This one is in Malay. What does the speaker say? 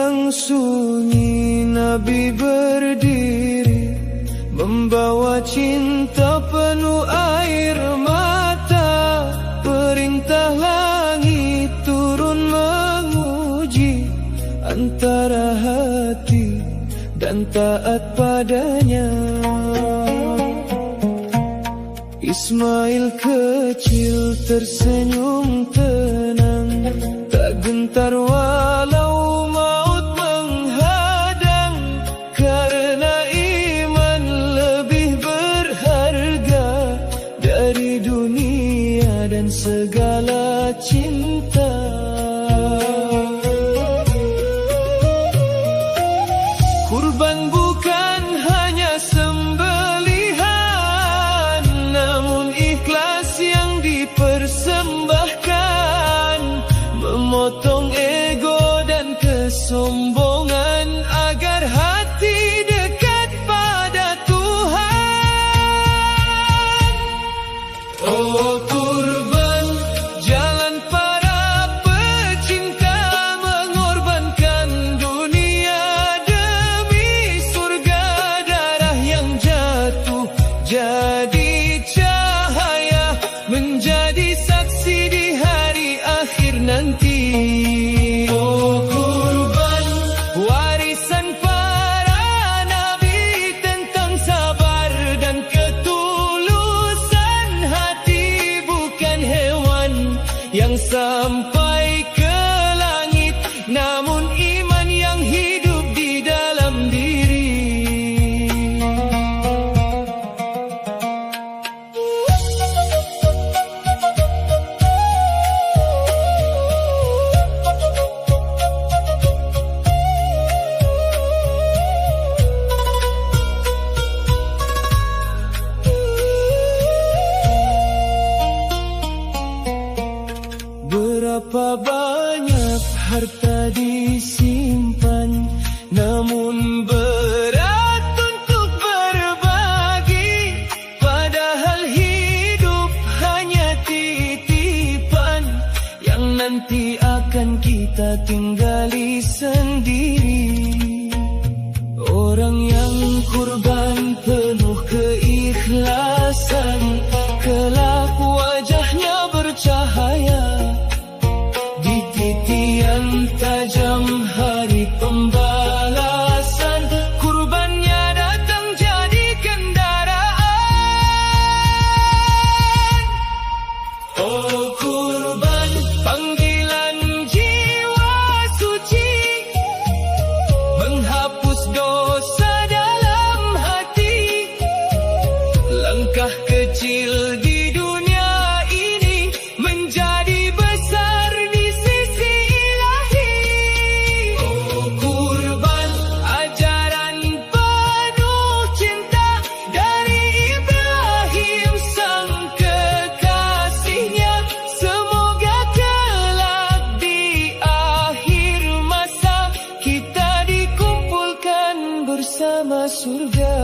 yang sunyi Nabi berdiri, membawa cinta penuh air mata. Perintah langit turun menguji antara hati dan taat padanya. Ismail kecil tersenyum tenang, tak gentar walau maut menghadang, karena iman lebih berharga dari dunia dan segala cinta. Kurban bukan hanya sembelihan, namun ikhlas yang dipersembahkan, memotong ego dan kesombongan agar hati dekat pada Tuhan. Oh kurban, jalan para pecinta, mengorbankan dunia demi surga. Darah yang jatuh jadi cahaya, menjadi saksi di hari akhir nanti. Oh kurban, warisan para nabi tentang sabar dan ketulusan hati. Bukan hewan yang sampai ke langit, namun iman yang hidup di dalam diri. Berapa banyak harta disimpan, namun berat untuk berbagi. Padahal hidup hanya titipan yang nanti akan kita tinggali sendiri. Orang yang kurban penuh keikhlasan, kelak wajahnya bercahaya di titian tajam hari pembalasan. Kurbannya datang jadi kendaraan. Oh kurban, panggilan jiwa suci, menghapus dosa dalam hati. Langkah kecil di dunia ini menjadi besar di sisi ilahi. Oh kurban, ajaran penuh cinta dari Ibrahim sang kekasihnya. Semoga kelak di akhir masa kita dikumpulkan bersama surga.